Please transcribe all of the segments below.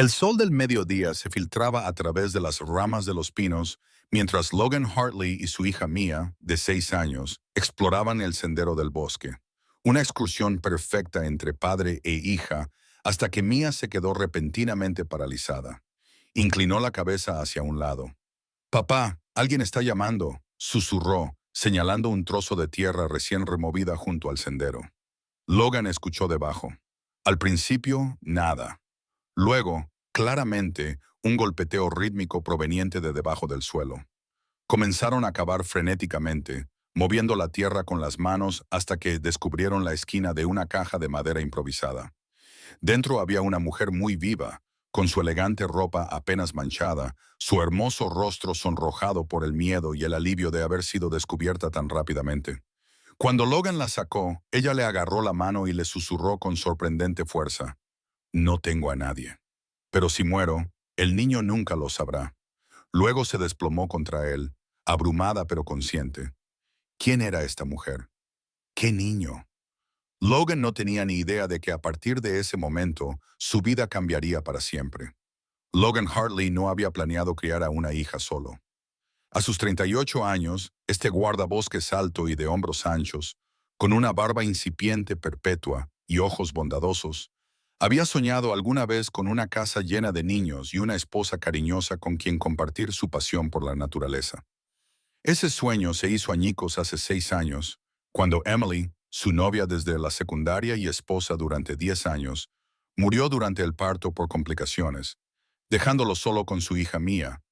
El sol del mediodía se filtraba a través de las ramas de los pinos mientras Logan Hartley y su hija Mia, de 6 años, exploraban el sendero del bosque. Una excursión perfecta entre padre e hija hasta que Mia se quedó repentinamente paralizada. Inclinó la cabeza hacia un lado. «Papá, alguien está llamando», susurró, señalando un trozo de tierra recién removida junto al sendero. Logan escuchó debajo. Al principio, nada. Luego, claramente, un golpeteo rítmico proveniente de debajo del suelo. Comenzaron a cavar frenéticamente, moviendo la tierra con las manos hasta que descubrieron la esquina de una caja de madera improvisada. Dentro había una mujer muy viva, con su elegante ropa apenas manchada, su hermoso rostro sonrojado por el miedo y el alivio de haber sido descubierta tan rápidamente. Cuando Logan la sacó, ella le agarró la mano y le susurró con sorprendente fuerza: «No tengo a nadie. Pero si muero, el niño nunca lo sabrá». Luego se desplomó contra él, abrumada pero consciente. ¿Quién era esta mujer? ¿Qué niño? Logan no tenía ni idea de que a partir de ese momento su vida cambiaría para siempre. Logan Hartley no había planeado criar a una hija solo. A sus 38 años, este guardabosques alto y de hombros anchos, con una barba incipiente perpetua y ojos bondadosos, había soñado alguna vez con una casa llena de niños y una esposa cariñosa con quien compartir su pasión por la naturaleza. Ese sueño se hizo añicos hace 6 años, cuando Emily, su novia desde la secundaria y esposa durante 10 años, murió durante el parto por complicaciones, dejándolo solo con su hija Mia,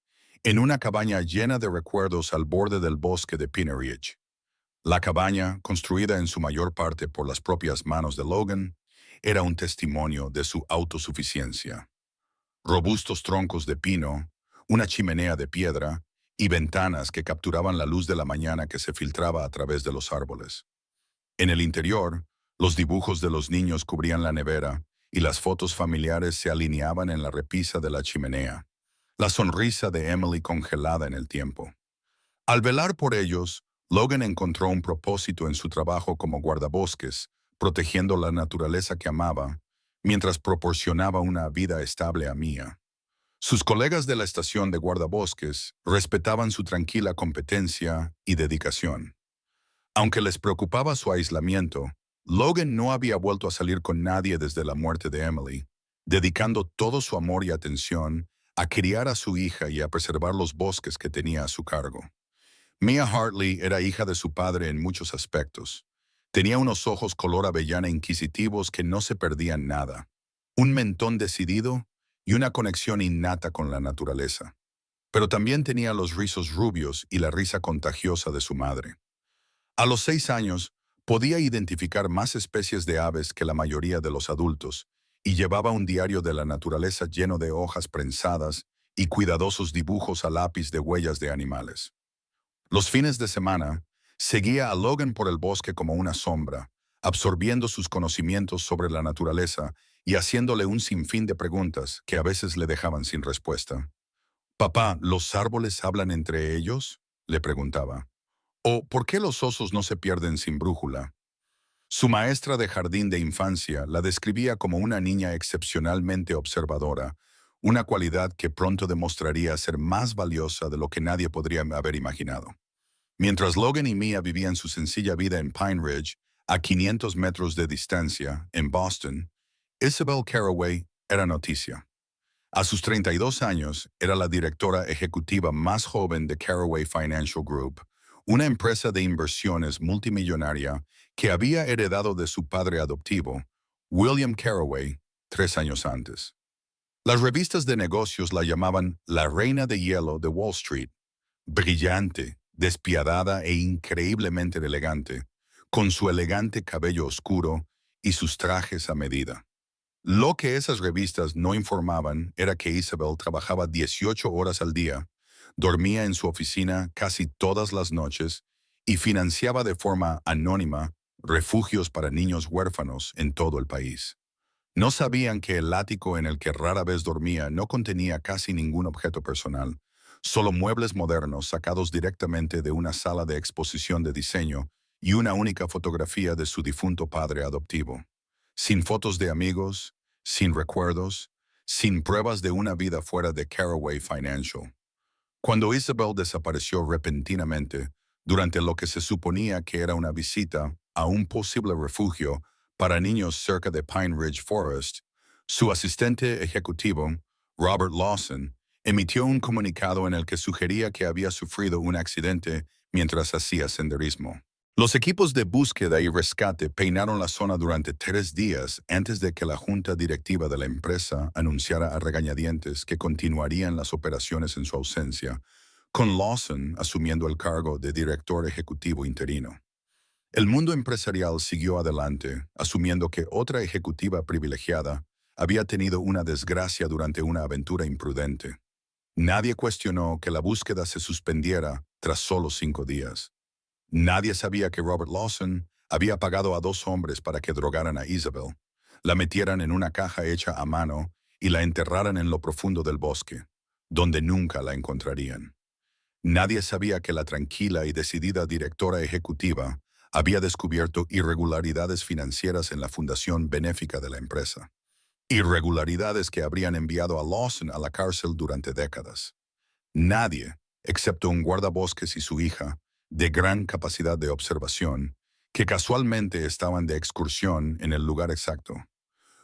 en una cabaña llena de recuerdos al borde del bosque de Piney Ridge. La cabaña, construida en su mayor parte por las propias manos de Logan, era un testimonio de su autosuficiencia. Robustos troncos de pino, una chimenea de piedra y ventanas que capturaban la luz de la mañana que se filtraba a través de los árboles. En el interior, los dibujos de los niños cubrían la nevera y las fotos familiares se alineaban en la repisa de la chimenea, la sonrisa de Emily congelada en el tiempo. Al velar por ellos, Logan encontró un propósito en su trabajo como guardabosques, protegiendo la naturaleza que amaba, mientras proporcionaba una vida estable a Mia. Sus colegas de la estación de guardabosques respetaban su tranquila competencia y dedicación. Aunque les preocupaba su aislamiento, Logan no había vuelto a salir con nadie desde la muerte de Emily, dedicando todo su amor y atención a criar a su hija y a preservar los bosques que tenía a su cargo. Mia Hartley era hija de su padre en muchos aspectos. Tenía unos ojos color avellana inquisitivos que no se perdían nada, un mentón decidido y una conexión innata con la naturaleza. Pero también tenía los rizos rubios y la risa contagiosa de su madre. A los 6 años, podía identificar más especies de aves que la mayoría de los adultos y llevaba un diario de la naturaleza lleno de hojas prensadas y cuidadosos dibujos a lápiz de huellas de animales. Los fines de semana, seguía a Logan por el bosque como una sombra, absorbiendo sus conocimientos sobre la naturaleza y haciéndole un sinfín de preguntas que a veces le dejaban sin respuesta. «Papá, ¿los árboles hablan entre ellos?», le preguntaba. «¿O por qué los osos no se pierden sin brújula?». Su maestra de jardín de infancia la describía como una niña excepcionalmente observadora, una cualidad que pronto demostraría ser más valiosa de lo que nadie podría haber imaginado. Mientras Logan y Mia vivían su sencilla vida en Pine Ridge, a 500 metros de distancia, en Boston, Isabel Carraway era noticia. A sus 32 años, era la directora ejecutiva más joven de Carraway Financial Group, una empresa de inversiones multimillonaria que había heredado de su padre adoptivo, William Carraway, 3 años antes. Las revistas de negocios la llamaban la reina de hielo de Wall Street, brillante, despiadada e increíblemente elegante, con su elegante cabello oscuro y sus trajes a medida. Lo que esas revistas no informaban era que Isabel trabajaba 18 horas al día, dormía en su oficina casi todas las noches y financiaba de forma anónima refugios para niños huérfanos en todo el país. No sabían que el ático en el que rara vez dormía no contenía casi ningún objeto personal, solo muebles modernos sacados directamente de una sala de exposición de diseño y una única fotografía de su difunto padre adoptivo. Sin fotos de amigos, sin recuerdos, sin pruebas de una vida fuera de Caraway Financial. Cuando Isabel desapareció repentinamente, durante lo que se suponía que era una visita a un posible refugio para niños cerca de Pine Ridge Forest, su asistente ejecutivo, Robert Lawson, emitió un comunicado en el que sugería que había sufrido un accidente mientras hacía senderismo. Los equipos de búsqueda y rescate peinaron la zona durante 3 días antes de que la junta directiva de la empresa anunciara a regañadientes que continuarían las operaciones en su ausencia, con Lawson asumiendo el cargo de director ejecutivo interino. El mundo empresarial siguió adelante, asumiendo que otra ejecutiva privilegiada había tenido una desgracia durante una aventura imprudente. Nadie cuestionó que la búsqueda se suspendiera tras solo 5 días. Nadie sabía que Robert Lawson había pagado a 2 hombres para que drogaran a Isabel, la metieran en una caja hecha a mano y la enterraran en lo profundo del bosque, donde nunca la encontrarían. Nadie sabía que la tranquila y decidida directora ejecutiva había descubierto irregularidades financieras en la fundación benéfica de la empresa. Irregularidades que habrían enviado a Lawson a la cárcel durante décadas. Nadie, excepto un guardabosques y su hija, de gran capacidad de observación, que casualmente estaban de excursión en el lugar exacto.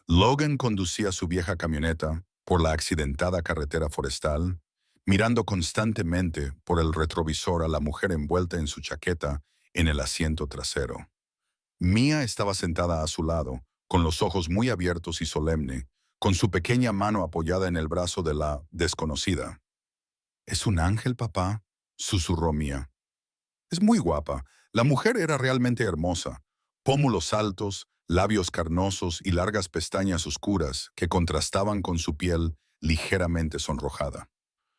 Logan conducía su vieja camioneta por la accidentada carretera forestal, mirando constantemente por el retrovisor a la mujer envuelta en su chaqueta en el asiento trasero. Mia estaba sentada a su lado, con los ojos muy abiertos y solemne, con su pequeña mano apoyada en el brazo de la desconocida. «¿Es un ángel, papá?», susurró Mia. «Es muy guapa. La mujer era realmente hermosa. Pómulos altos, labios carnosos y largas pestañas oscuras que contrastaban con su piel ligeramente sonrojada.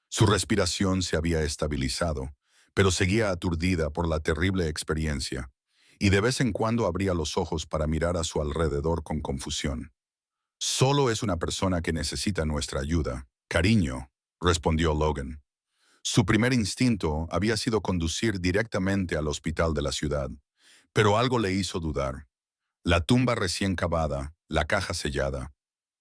Su respiración se había estabilizado, pero seguía aturdida por la terrible experiencia, y de vez en cuando abría los ojos para mirar a su alrededor con confusión. «Solo es una persona que necesita nuestra ayuda, cariño», respondió Logan. Su primer instinto había sido conducir directamente al hospital de la ciudad, pero algo le hizo dudar. La tumba recién cavada, la caja sellada.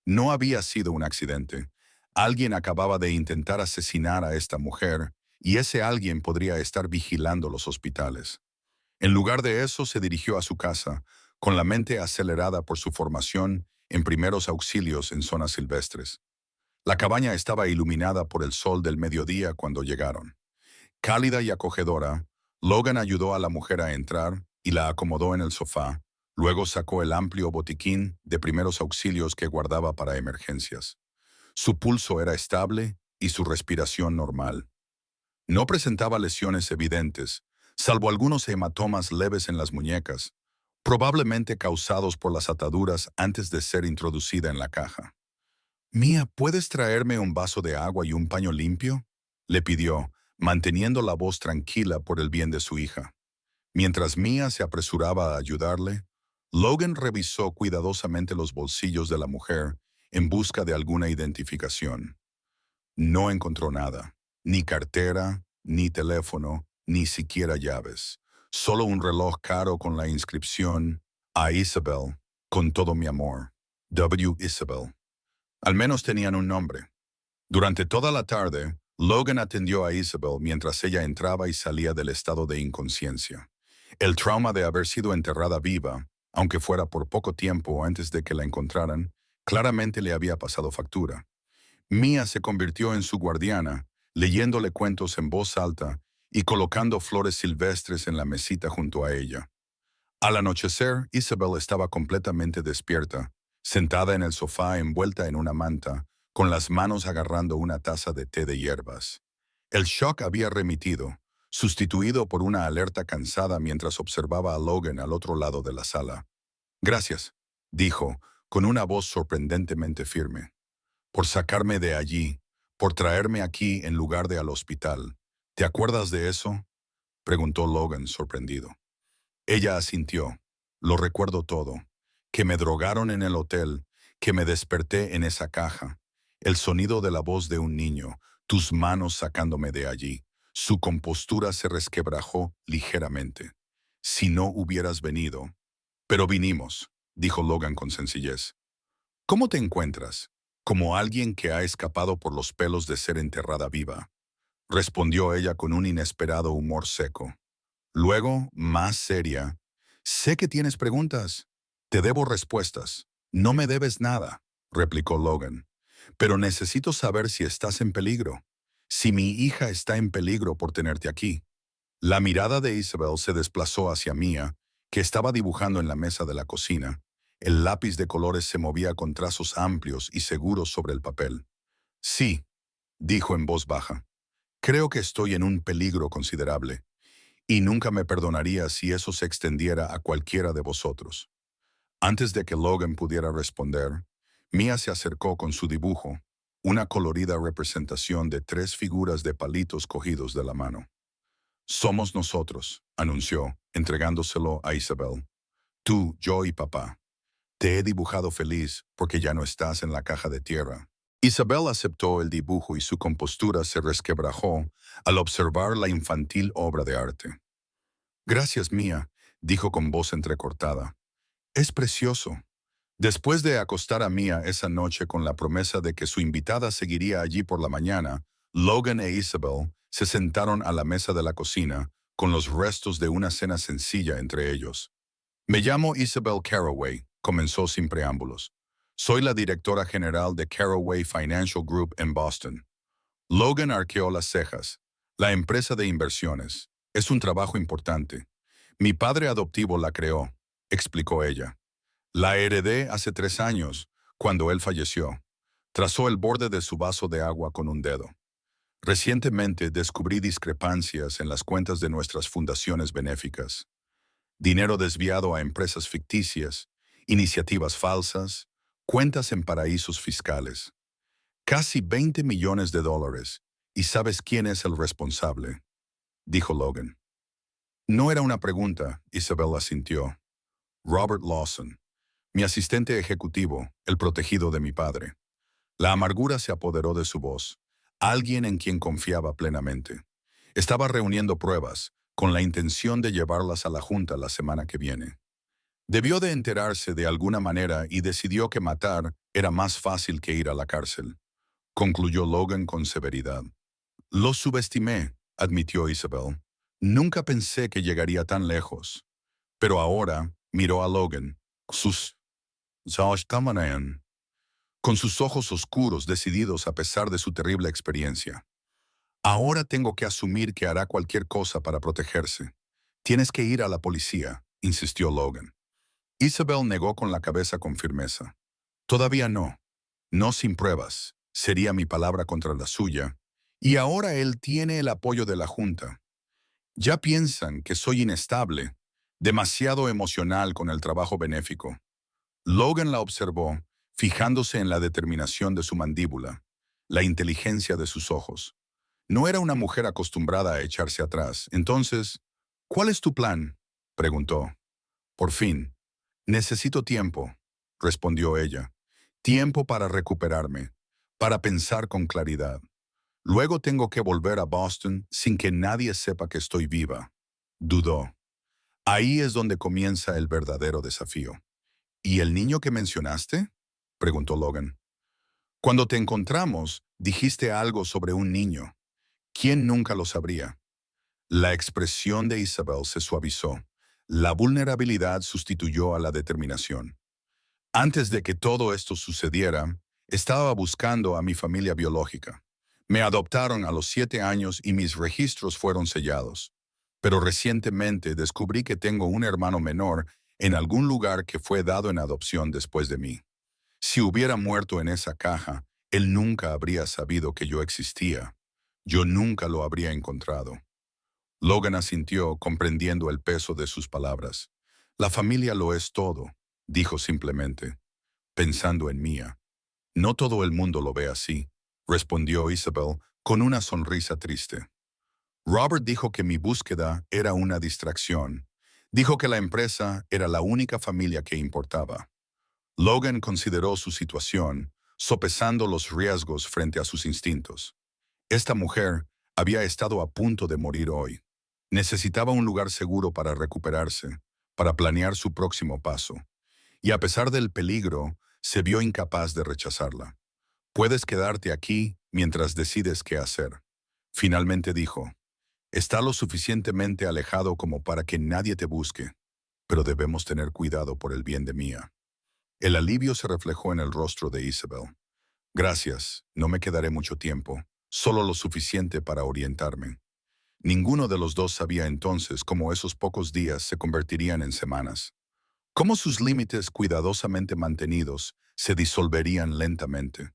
No había sido un accidente. Alguien acababa de intentar asesinar a esta mujer, y ese alguien podría estar vigilando los hospitales. En lugar de eso, se dirigió a su casa, con la mente acelerada por su formación en primeros auxilios en zonas silvestres. La cabaña estaba iluminada por el sol del mediodía cuando llegaron. Cálida y acogedora, Logan ayudó a la mujer a entrar y la acomodó en el sofá. Luego sacó el amplio botiquín de primeros auxilios que guardaba para emergencias. Su pulso era estable y su respiración normal. No presentaba lesiones evidentes, salvo algunos hematomas leves en las muñecas, probablemente causados por las ataduras antes de ser introducida en la caja. «Mia, ¿puedes traerme un vaso de agua y un paño limpio?», le pidió, manteniendo la voz tranquila por el bien de su hija. Mientras Mia se apresuraba a ayudarle, Logan revisó cuidadosamente los bolsillos de la mujer en busca de alguna identificación. No encontró nada, ni cartera, ni teléfono, ni siquiera llaves. Solo un reloj caro con la inscripción «A Isabel, con todo mi amor. W. Isabel». Al menos tenían un nombre. Durante toda la tarde, Logan atendió a Isabel mientras ella entraba y salía del estado de inconsciencia. El trauma de haber sido enterrada viva, aunque fuera por poco tiempo antes de que la encontraran, claramente le había pasado factura. Mia se convirtió en su guardiana, leyéndole cuentos en voz alta y colocando flores silvestres en la mesita junto a ella. Al anochecer, Isabel estaba completamente despierta, sentada en el sofá envuelta en una manta, con las manos agarrando una taza de té de hierbas. El shock había remitido, sustituido por una alerta cansada mientras observaba a Logan al otro lado de la sala. «Gracias», dijo, con una voz sorprendentemente firme, «por sacarme de allí, por traerme aquí en lugar de al hospital. ¿Te acuerdas de eso?», preguntó Logan sorprendido. Ella asintió. «Lo recuerdo todo. Que me drogaron en el hotel, que me desperté en esa caja. El sonido de la voz de un niño, tus manos sacándome de allí». Su compostura se resquebrajó ligeramente. «Si no hubieras venido». «Pero vinimos», dijo Logan con sencillez. «¿Cómo te encuentras?». como alguien que ha escapado por los pelos de ser enterrada viva, respondió ella con un inesperado humor seco. Luego, más seria, sé que tienes preguntas. Te debo respuestas. No me debes nada, replicó Logan. Pero necesito saber si estás en peligro. Si mi hija está en peligro por tenerte aquí. La mirada de Isabel se desplazó hacia Mia, que estaba dibujando en la mesa de la cocina. El lápiz de colores se movía con trazos amplios y seguros sobre el papel. Sí, dijo en voz baja. Creo que estoy en un peligro considerable, y nunca me perdonaría si eso se extendiera a cualquiera de vosotros. Antes de que Logan pudiera responder, Mia se acercó con su dibujo, una colorida representación de 3 figuras de palitos cogidos de la mano. Somos nosotros, anunció, entregándoselo a Isabel. Tú, yo y papá. Te he dibujado feliz porque ya no estás en la caja de tierra. Isabel aceptó el dibujo y su compostura se resquebrajó al observar la infantil obra de arte. Gracias, Mía, dijo con voz entrecortada. Es precioso. Después de acostar a Mía esa noche con la promesa de que su invitada seguiría allí por la mañana, Logan e Isabel se sentaron a la mesa de la cocina con los restos de una cena sencilla entre ellos. Me llamo Isabel Carraway, comenzó sin preámbulos. Soy la directora general de Carraway Financial Group en Boston. Logan arqueó las cejas. La empresa de inversiones. Es un trabajo importante. Mi padre adoptivo la creó, explicó ella. La heredé hace 3 años, cuando él falleció. Trazó el borde de su vaso de agua con un dedo. Recientemente descubrí discrepancias en las cuentas de nuestras fundaciones benéficas. Dinero desviado a empresas ficticias, iniciativas falsas, cuentas en paraísos fiscales. Casi 20 millones de dólares. ¿Y sabes quién es el responsable?, dijo Logan. No era una pregunta, Isabel asintió. Robert Lawson, mi asistente ejecutivo, el protegido de mi padre. La amargura se apoderó de su voz. Alguien en quien confiaba plenamente. Estaba reuniendo pruebas, con la intención de llevarlas a la Junta la semana que viene. Debió de enterarse de alguna manera y decidió que matar era más fácil que ir a la cárcel, concluyó Logan con severidad. Lo subestimé, admitió Isabel. Nunca pensé que llegaría tan lejos. Pero ahora miró a Logan. Sus con sus ojos oscuros decididos a pesar de su terrible experiencia. Ahora tengo que asumir que hará cualquier cosa para protegerse. Tienes que ir a la policía, insistió Logan. Isabel negó con la cabeza con firmeza. Todavía no. No sin pruebas. Sería mi palabra contra la suya. Y ahora él tiene el apoyo de la Junta. Ya piensan que soy inestable, demasiado emocional con el trabajo benéfico. Logan la observó, fijándose en la determinación de su mandíbula, la inteligencia de sus ojos. No era una mujer acostumbrada a echarse atrás. Entonces, ¿cuál es tu plan?, preguntó. Por fin. Necesito tiempo, respondió ella. Tiempo para recuperarme, para pensar con claridad. Luego tengo que volver a Boston sin que nadie sepa que estoy viva. Dudó. Ahí es donde comienza el verdadero desafío. ¿Y el niño que mencionaste?, preguntó Logan. Cuando te encontramos, dijiste algo sobre un niño. ¿Quién nunca lo sabría? La expresión de Isabel se suavizó. La vulnerabilidad sustituyó a la determinación. Antes de que todo esto sucediera, estaba buscando a mi familia biológica. Me adoptaron a los 7 años y mis registros fueron sellados. Pero recientemente descubrí que tengo un hermano menor en algún lugar que fue dado en adopción después de mí. Si hubiera muerto en esa caja, él nunca habría sabido que yo existía. Yo nunca lo habría encontrado. Logan asintió, comprendiendo el peso de sus palabras. La familia lo es todo, dijo simplemente, pensando en Mía. No todo el mundo lo ve así, respondió Isabel con una sonrisa triste. Robert dijo que mi búsqueda era una distracción. Dijo que la empresa era la única familia que importaba. Logan consideró su situación, sopesando los riesgos frente a sus instintos. Esta mujer había estado a punto de morir hoy. Necesitaba un lugar seguro para recuperarse, para planear su próximo paso. Y a pesar del peligro, se vio incapaz de rechazarla. Puedes quedarte aquí mientras decides qué hacer. Finalmente dijo, está lo suficientemente alejado como para que nadie te busque, pero debemos tener cuidado por el bien de Mia. El alivio se reflejó en el rostro de Isabel. Gracias, no me quedaré mucho tiempo, solo lo suficiente para orientarme. Ninguno de los dos sabía entonces cómo esos pocos días se convertirían en semanas, cómo sus límites cuidadosamente mantenidos se disolverían lentamente,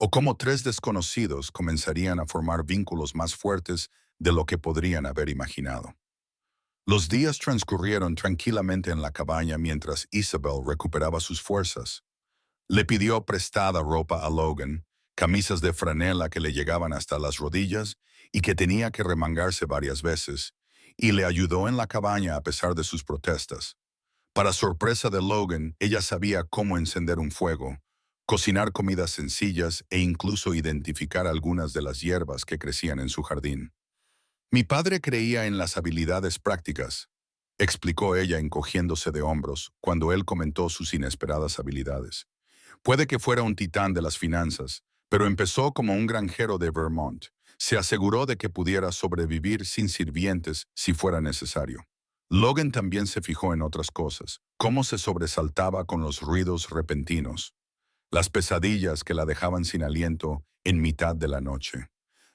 o cómo tres desconocidos comenzarían a formar vínculos más fuertes de lo que podrían haber imaginado. Los días transcurrieron tranquilamente en la cabaña mientras Isabel recuperaba sus fuerzas. Le pidió prestada ropa a Logan, camisas de franela que le llegaban hasta las rodillas y que tenía que remangarse varias veces, y le ayudó en la cabaña a pesar de sus protestas. Para sorpresa de Logan, ella sabía cómo encender un fuego, cocinar comidas sencillas e incluso identificar algunas de las hierbas que crecían en su jardín. Mi padre creía en las habilidades prácticas, explicó ella encogiéndose de hombros cuando él comentó sus inesperadas habilidades. Puede que fuera un titán de las finanzas, pero empezó como un granjero de Vermont. Se aseguró de que pudiera sobrevivir sin sirvientes si fuera necesario. Logan también se fijó en otras cosas, cómo se sobresaltaba con los ruidos repentinos, las pesadillas que la dejaban sin aliento en mitad de la noche,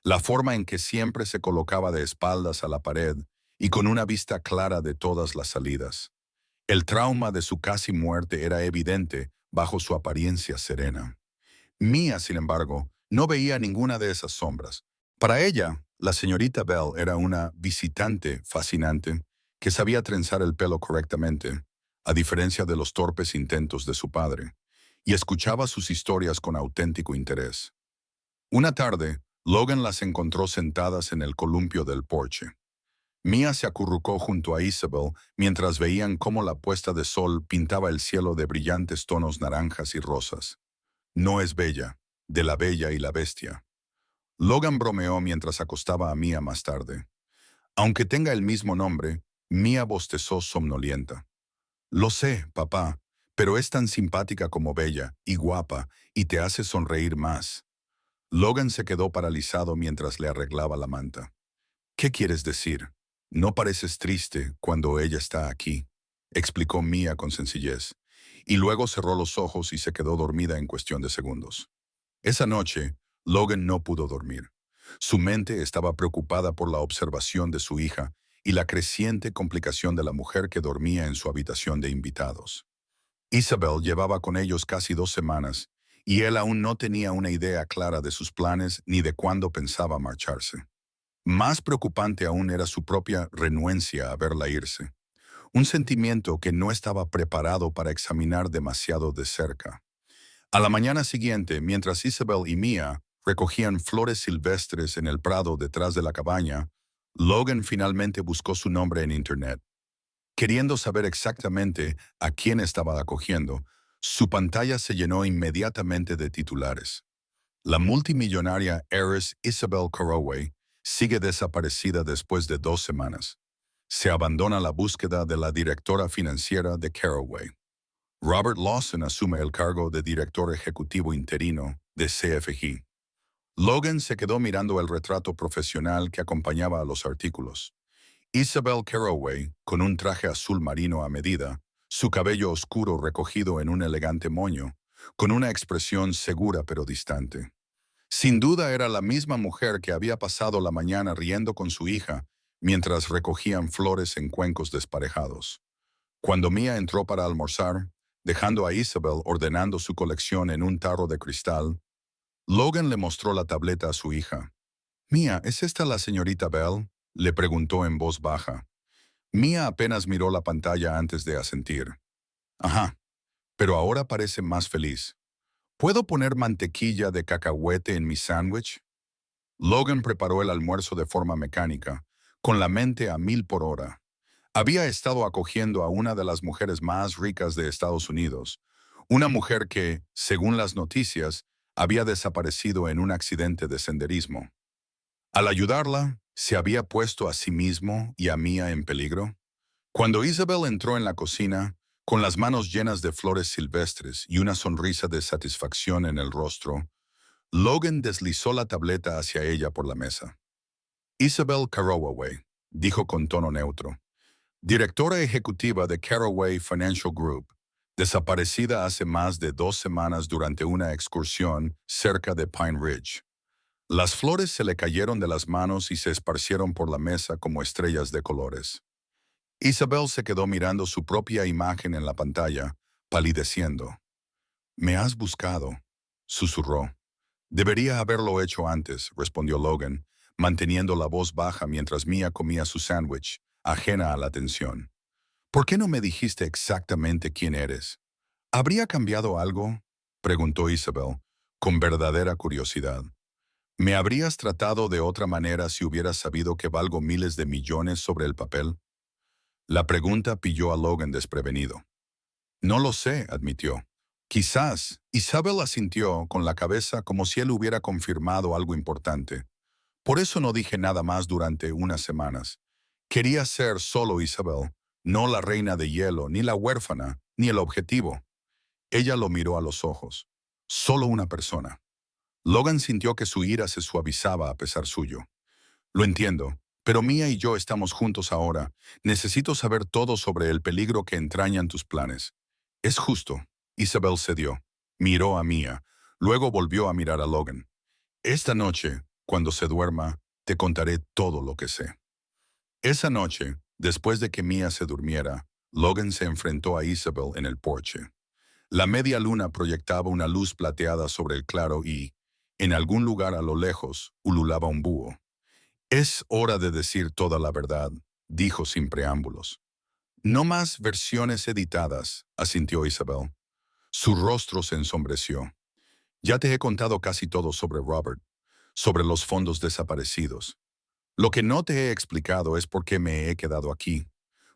la forma en que siempre se colocaba de espaldas a la pared y con una vista clara de todas las salidas. El trauma de su casi muerte era evidente bajo su apariencia serena. Mia, sin embargo, no veía ninguna de esas sombras. Para ella, la señorita Bell era una visitante fascinante que sabía trenzar el pelo correctamente, a diferencia de los torpes intentos de su padre, y escuchaba sus historias con auténtico interés. Una tarde, Logan las encontró sentadas en el columpio del porche. Mia se acurrucó junto a Isabel mientras veían cómo la puesta de sol pintaba el cielo de brillantes tonos naranjas y rosas. No es bella, de la bella y la bestia. Logan bromeó mientras acostaba a Mia más tarde. Aunque tenga el mismo nombre, Mia bostezó somnolienta. Lo sé, papá, pero es tan simpática como bella y guapa y te hace sonreír más. Logan se quedó paralizado mientras le arreglaba la manta. ¿Qué quieres decir? No pareces triste cuando ella está aquí, explicó Mia con sencillez, y luego cerró los ojos y se quedó dormida en cuestión de segundos. Esa noche, Logan no pudo dormir. Su mente estaba preocupada por la observación de su hija y la creciente complicación de la mujer que dormía en su habitación de invitados. Isabel llevaba con ellos casi 2 semanas, y él aún no tenía una idea clara de sus planes ni de cuándo pensaba marcharse. Más preocupante aún era su propia renuencia a verla irse, un sentimiento que no estaba preparado para examinar demasiado de cerca. A la mañana siguiente, mientras Isabel y Mia recogían flores silvestres en el prado detrás de la cabaña, Logan finalmente buscó su nombre en Internet. Queriendo saber exactamente a quién estaba acogiendo, su pantalla se llenó inmediatamente de titulares. La multimillonaria heiress Isabel Carraway sigue desaparecida después de 2 semanas. Se abandona la búsqueda de la directora financiera de Carraway. Robert Lawson asume el cargo de director ejecutivo interino de CFG. Logan se quedó mirando el retrato profesional que acompañaba a los artículos. Isabel Carraway, con un traje azul marino a medida, su cabello oscuro recogido en un elegante moño, con una expresión segura pero distante. Sin duda era la misma mujer que había pasado la mañana riendo con su hija mientras recogían flores en cuencos desparejados. Cuando Mia entró para almorzar, dejando a Isabel ordenando su colección en un tarro de cristal, Logan le mostró la tableta a su hija. «Mia, ¿es esta la señorita Bell?», le preguntó en voz baja. Mia apenas miró la pantalla antes de asentir. «Ajá, pero ahora parece más feliz. ¿Puedo poner mantequilla de cacahuete en mi sándwich?». Logan preparó el almuerzo de forma mecánica, con la mente a 1000 por hora. Había estado acogiendo a una de las mujeres más ricas de Estados Unidos, una mujer que, según las noticias, había desaparecido en un accidente de senderismo. Al ayudarla, ¿se había puesto a sí mismo y a Mia en peligro? Cuando Isabel entró en la cocina, con las manos llenas de flores silvestres y una sonrisa de satisfacción en el rostro, Logan deslizó la tableta hacia ella por la mesa. Isabel Carroway, dijo con tono neutro, directora ejecutiva de Carroway Financial Group, desaparecida hace más de 2 semanas durante una excursión cerca de Pine Ridge. Las flores se le cayeron de las manos y se esparcieron por la mesa como estrellas de colores. Isabel se quedó mirando su propia imagen en la pantalla, palideciendo. «Me has buscado», susurró. «Debería haberlo hecho antes», respondió Logan, manteniendo la voz baja mientras Mia comía su sándwich, ajena a la atención. «¿Por qué no me dijiste exactamente quién eres?» «¿Habría cambiado algo?», preguntó Isabel, con verdadera curiosidad. «¿Me habrías tratado de otra manera si hubieras sabido que valgo miles de millones sobre el papel?» La pregunta pilló a Logan desprevenido. «No lo sé», admitió. «Quizás», Isabel asintió con la cabeza como si él hubiera confirmado algo importante. «Por eso no dije nada más durante unas semanas. Quería ser solo Isabel, no la reina de hielo, ni la huérfana, ni el objetivo». Ella lo miró a los ojos. Solo una persona. Logan sintió que su ira se suavizaba a pesar suyo. «Lo entiendo, pero Mia y yo estamos juntos ahora. Necesito saber todo sobre el peligro que entrañan tus planes». «Es justo». Isabel cedió. Miró a Mia. Luego volvió a mirar a Logan. «Esta noche, cuando se duerma, te contaré todo lo que sé». Esa noche, después de que Mia se durmiera, Logan se enfrentó a Isabel en el porche. La media luna proyectaba una luz plateada sobre el claro y, en algún lugar a lo lejos, ululaba un búho. «Es hora de decir toda la verdad», dijo sin preámbulos. «No más versiones editadas», asintió Isabel. Su rostro se ensombreció. «Ya te he contado casi todo sobre Robert, sobre los fondos desaparecidos. Lo que no te he explicado es por qué me he quedado aquí,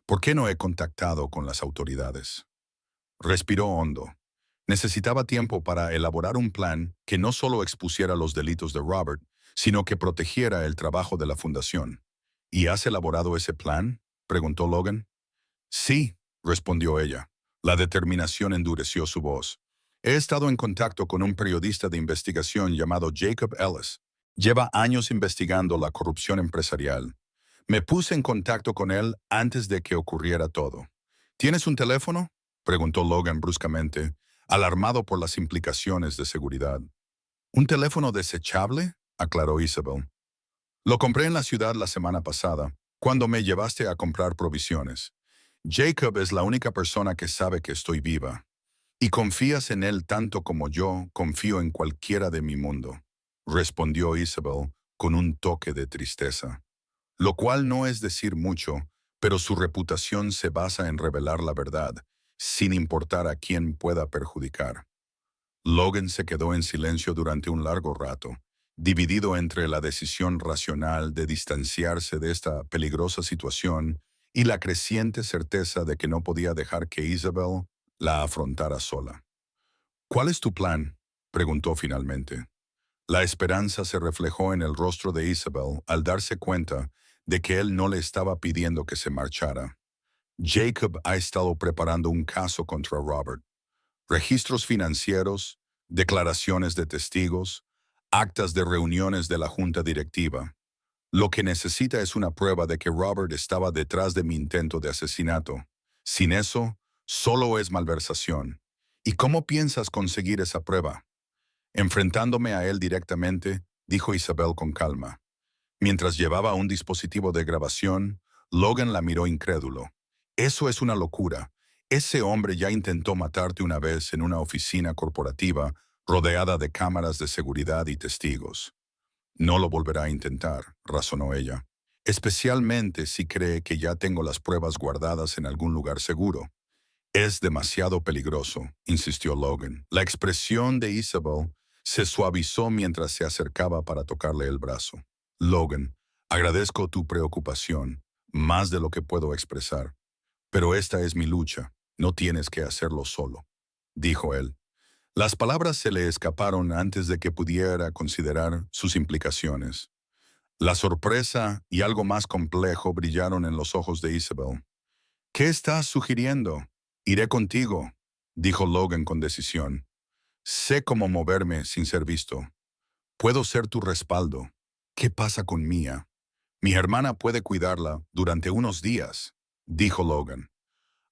por qué no he contactado con las autoridades». Respiró hondo. Necesitaba tiempo para elaborar un plan que no solo expusiera los delitos de Robert, sino que protegiera el trabajo de la fundación. «¿Y has elaborado ese plan?», preguntó Logan. «Sí», respondió ella. La determinación endureció su voz. «He estado en contacto con un periodista de investigación llamado Jacob Ellis. Lleva años investigando la corrupción empresarial. Me puse en contacto con él antes de que ocurriera todo». «¿Tienes un teléfono?», preguntó Logan bruscamente, alarmado por las implicaciones de seguridad. «¿Un teléfono desechable?», aclaró Isabel. «Lo compré en la ciudad la semana pasada, cuando me llevaste a comprar provisiones. Jacob es la única persona que sabe que estoy viva. Y confías en él tanto como yo confío en cualquiera de mi mundo», respondió Isabel con un toque de tristeza. Lo cual no es decir mucho, pero su reputación se basa en revelar la verdad, sin importar a quién pueda perjudicar. Logan se quedó en silencio durante un largo rato, dividido entre la decisión racional de distanciarse de esta peligrosa situación y la creciente certeza de que no podía dejar que Isabel la afrontara sola. «¿Cuál es tu plan?», preguntó finalmente. La esperanza se reflejó en el rostro de Isabel al darse cuenta de que él no le estaba pidiendo que se marchara. «Jacob ha estado preparando un caso contra Robert. Registros financieros, declaraciones de testigos, actas de reuniones de la junta directiva. Lo que necesita es una prueba de que Robert estaba detrás de mi intento de asesinato. Sin eso, solo es malversación. ¿Y cómo piensas conseguir esa prueba?». «Enfrentándome a él directamente», dijo Isabel con calma. Mientras llevaba un dispositivo de grabación, Logan la miró incrédulo. «Eso es una locura. Ese hombre ya intentó matarte una vez en una oficina corporativa rodeada de cámaras de seguridad y testigos». «No lo volverá a intentar», razonó ella. «Especialmente si cree que ya tengo las pruebas guardadas en algún lugar seguro». «Es demasiado peligroso», insistió Logan. La expresión de Isabel se suavizó mientras se acercaba para tocarle el brazo. «Logan, agradezco tu preocupación, más de lo que puedo expresar. Pero esta es mi lucha, no tienes que hacerlo solo», dijo él. Las palabras se le escaparon antes de que pudiera considerar sus implicaciones. La sorpresa y algo más complejo brillaron en los ojos de Isabel. «¿Qué estás sugiriendo?». «Iré contigo», dijo Logan con decisión. «Sé cómo moverme sin ser visto». Puedo ser tu respaldo. ¿Qué pasa con Mia? Mi hermana puede cuidarla durante unos días, dijo Logan.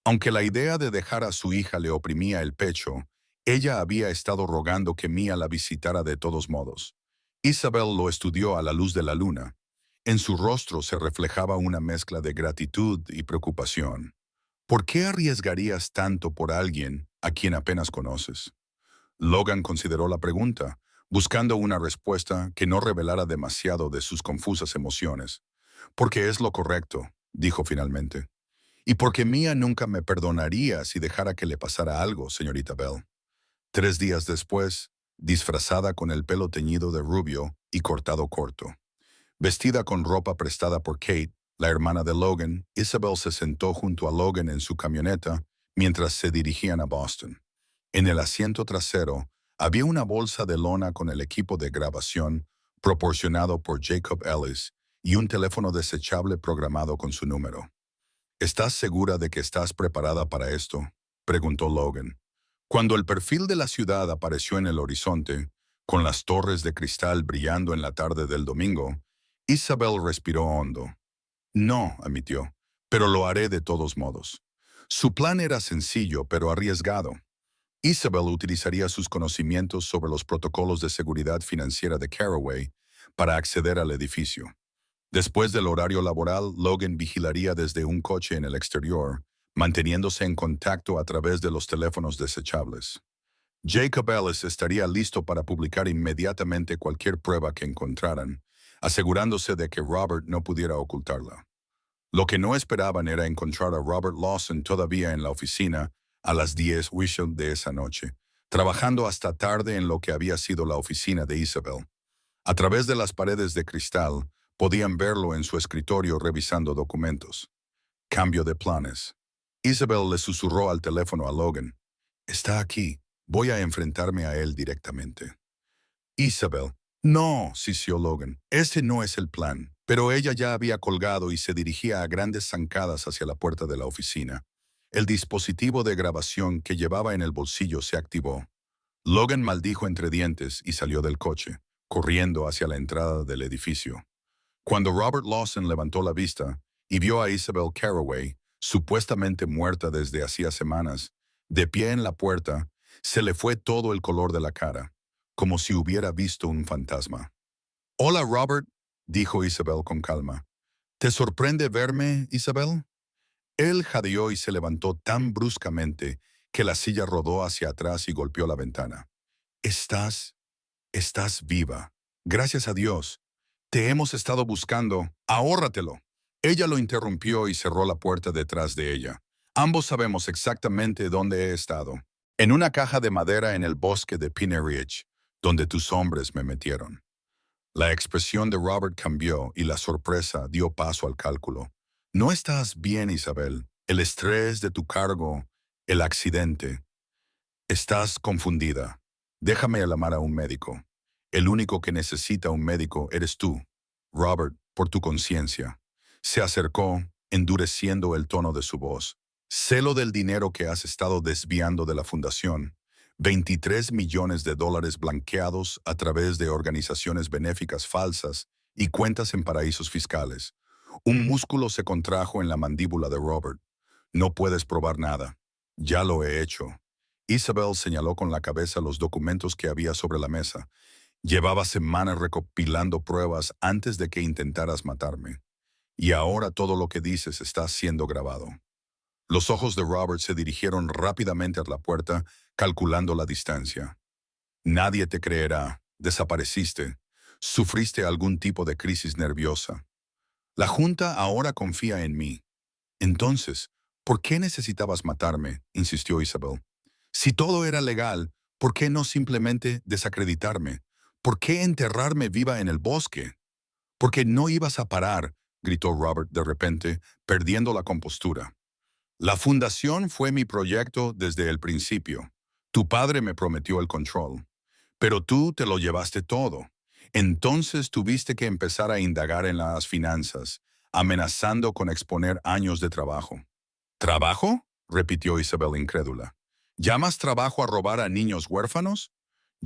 Aunque la idea de dejar a su hija le oprimía el pecho, ella había estado rogando que Mia la visitara de todos modos. Isabel lo estudió a la luz de la luna. En su rostro se reflejaba una mezcla de gratitud y preocupación. ¿Por qué arriesgarías tanto por alguien a quien apenas conoces? Logan consideró la pregunta, buscando una respuesta que no revelara demasiado de sus confusas emociones. Porque es lo correcto, dijo finalmente. Y porque Mia nunca me perdonaría si dejara que le pasara algo, señorita Bell. 3 días después, disfrazada con el pelo teñido de rubio y cortado corto. Vestida con ropa prestada por Kate, la hermana de Logan, Isabel se sentó junto a Logan en su camioneta mientras se dirigían a Boston. En el asiento trasero había una bolsa de lona con el equipo de grabación proporcionado por Jacob Ellis y un teléfono desechable programado con su número. ¿Estás segura de que estás preparada para esto?, preguntó Logan. Cuando el perfil de la ciudad apareció en el horizonte, con las torres de cristal brillando en la tarde del domingo, Isabel respiró hondo. No, admitió, pero lo haré de todos modos. Su plan era sencillo, pero arriesgado. Isabel utilizaría sus conocimientos sobre los protocolos de seguridad financiera de Caraway para acceder al edificio. Después del horario laboral, Logan vigilaría desde un coche en el exterior, manteniéndose en contacto a través de los teléfonos desechables. Jacob Ellis estaría listo para publicar inmediatamente cualquier prueba que encontraran, asegurándose de que Robert no pudiera ocultarla. Lo que no esperaban era encontrar a Robert Lawson todavía en la oficina a las 10 Wishel de esa noche, trabajando hasta tarde en lo que había sido la oficina de Isabel. A través de las paredes de cristal, podían verlo en su escritorio revisando documentos. Cambio de planes. Isabel le susurró al teléfono a Logan. Está aquí. Voy a enfrentarme a él directamente. Isabel. No, sisió Logan. Ese no es el plan. Pero ella ya había colgado y se dirigía a grandes zancadas hacia la puerta de la oficina. El dispositivo de grabación que llevaba en el bolsillo se activó. Logan maldijo entre dientes y salió del coche, corriendo hacia la entrada del edificio. Cuando Robert Lawson levantó la vista y vio a Isabel Caraway, supuestamente muerta desde hacía semanas, de pie en la puerta, se le fue todo el color de la cara, como si hubiera visto un fantasma. «Hola, Robert», dijo Isabel con calma. «¿Te sorprende verme, Isabel?» Él jadeó y se levantó tan bruscamente que la silla rodó hacia atrás y golpeó la ventana. Estás viva. Gracias a Dios. Te hemos estado buscando. Ahórratelo». Ella lo interrumpió y cerró la puerta detrás de ella. «Ambos sabemos exactamente dónde he estado. En una caja de madera en el bosque de Piney Ridge, donde tus hombres me metieron». La expresión de Robert cambió y la sorpresa dio paso al cálculo. «No estás bien, Isabel. El estrés de tu cargo, el accidente. Estás confundida. Déjame llamar a un médico. El único que necesita un médico eres tú, Robert, por tu conciencia». Se acercó, endureciendo el tono de su voz. «Sé lo del dinero que has estado desviando de la fundación. 23 millones de dólares blanqueados a través de organizaciones benéficas falsas y cuentas en paraísos fiscales. Un músculo se contrajo en la mandíbula de Robert. No puedes probar nada. Ya lo he hecho». Isabel señaló con la cabeza los documentos que había sobre la mesa. «Llevaba semanas recopilando pruebas antes de que intentaras matarme. Y ahora todo lo que dices está siendo grabado». Los ojos de Robert se dirigieron rápidamente a la puerta, calculando la distancia. «Nadie te creerá. Desapareciste. Sufriste algún tipo de crisis nerviosa. La Junta ahora confía en mí». «Entonces, ¿por qué necesitabas matarme?», insistió Isabel. «Si todo era legal, ¿por qué no simplemente desacreditarme? ¿Por qué enterrarme viva en el bosque?» «Porque no ibas a parar», gritó Robert de repente, perdiendo la compostura. «La fundación fue mi proyecto desde el principio. Tu padre me prometió el control. Pero tú te lo llevaste todo. Entonces tuviste que empezar a indagar en las finanzas, amenazando con exponer años de trabajo». «¿Trabajo?», repitió Isabel incrédula. «¿Llamas trabajo a robar a niños huérfanos?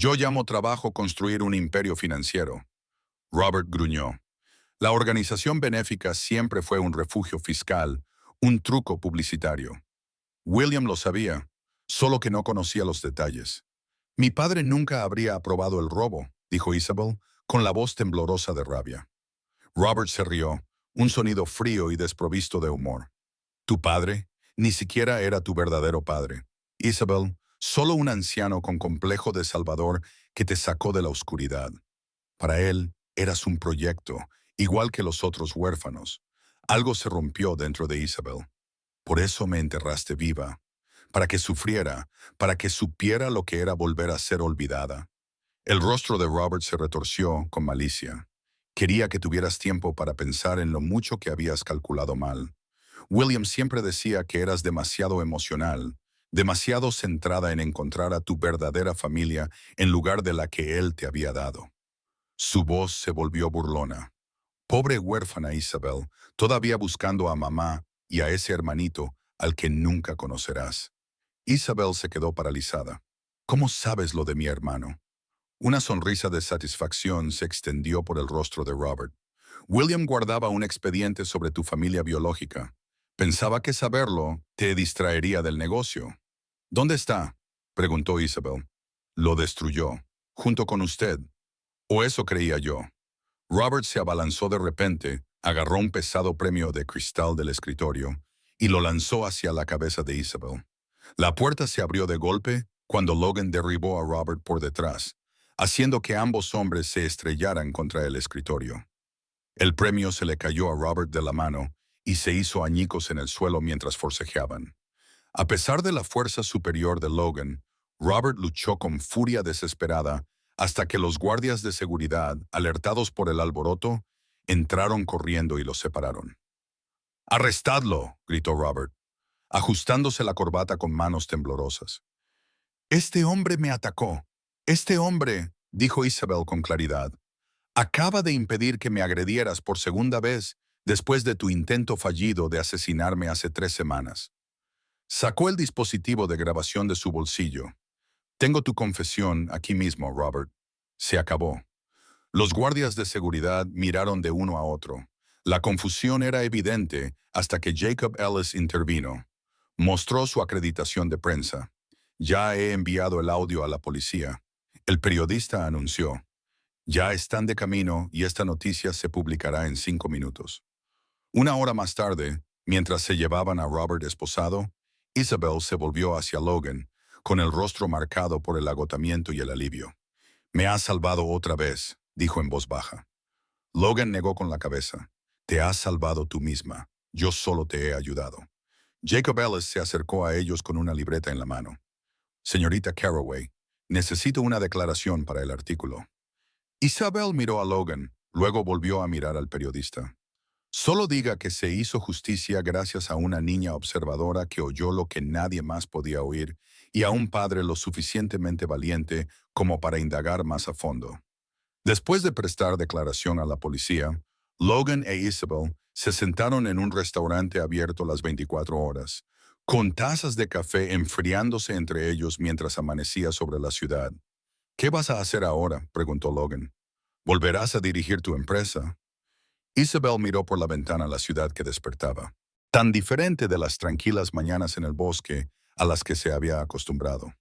Yo llamo trabajo construir un imperio financiero. Robert gruñó. La organización benéfica siempre fue un refugio fiscal, un truco publicitario. William lo sabía, solo que no conocía los detalles. Mi padre nunca habría aprobado el robo, dijo Isabel, con la voz temblorosa de rabia. Robert se rió, un sonido frío y desprovisto de humor. Tu padre ni siquiera era tu verdadero padre. Isabel, solo un anciano con complejo de Salvador que te sacó de la oscuridad. Para él, eras un proyecto, igual que los otros huérfanos. Algo se rompió dentro de Isabel. Por eso me enterraste viva, para que sufriera, para que supiera lo que era volver a ser olvidada. El rostro de Robert se retorció con malicia. Quería que tuvieras tiempo para pensar en lo mucho que habías calculado mal. William siempre decía que eras demasiado emocional, demasiado centrada en encontrar a tu verdadera familia en lugar de la que él te había dado. Su voz se volvió burlona. Pobre huérfana Isabel, todavía buscando a mamá y a ese hermanito al que nunca conocerás. Isabel se quedó paralizada. ¿Cómo sabes lo de mi hermano? Una sonrisa de satisfacción se extendió por el rostro de Robert. William guardaba un expediente sobre tu familia biológica. Pensaba que saberlo te distraería del negocio. ¿Dónde está? Preguntó Isabel. Lo destruyó, junto con usted. O eso creía yo. Robert se abalanzó de repente, agarró un pesado premio de cristal del escritorio y lo lanzó hacia la cabeza de Isabel. La puerta se abrió de golpe cuando Logan derribó a Robert por detrás, haciendo que ambos hombres se estrellaran contra el escritorio. El premio se le cayó a Robert de la mano y se hizo añicos en el suelo mientras forcejeaban. A pesar de la fuerza superior de Logan, Robert luchó con furia desesperada hasta que los guardias de seguridad, alertados por el alboroto, entraron corriendo y los separaron. ¡Arrestadlo!, gritó Robert, ajustándose la corbata con manos temblorosas. Este hombre me atacó. Este hombre, dijo Isabel con claridad, acaba de impedir que me agredieras por segunda vez después de tu intento fallido de asesinarme hace 3 semanas. Sacó el dispositivo de grabación de su bolsillo. Tengo tu confesión aquí mismo, Robert. Se acabó. Los guardias de seguridad miraron de uno a otro. La confusión era evidente hasta que Jacob Ellis intervino. Mostró su acreditación de prensa. Ya he enviado el audio a la policía. El periodista anunció. Ya están de camino y esta noticia se publicará en 5 minutos. Una hora más tarde, mientras se llevaban a Robert esposado, Isabel se volvió hacia Logan, con el rostro marcado por el agotamiento y el alivio. Me has salvado otra vez, dijo en voz baja. Logan negó con la cabeza. Te has salvado tú misma. Yo solo te he ayudado. Jacob Ellis se acercó a ellos con una libreta en la mano. Señorita Carroway, necesito una declaración para el artículo. Isabel miró a Logan, luego volvió a mirar al periodista. Solo diga que se hizo justicia gracias a una niña observadora que oyó lo que nadie más podía oír y a un padre lo suficientemente valiente como para indagar más a fondo. Después de prestar declaración a la policía, Logan e Isabel se sentaron en un restaurante abierto las 24 horas, con tazas de café enfriándose entre ellos mientras amanecía sobre la ciudad. ¿Qué vas a hacer ahora?, preguntó Logan. ¿Volverás a dirigir tu empresa? Isabel miró por la ventana la ciudad que despertaba, tan diferente de las tranquilas mañanas en el bosque a las que se había acostumbrado.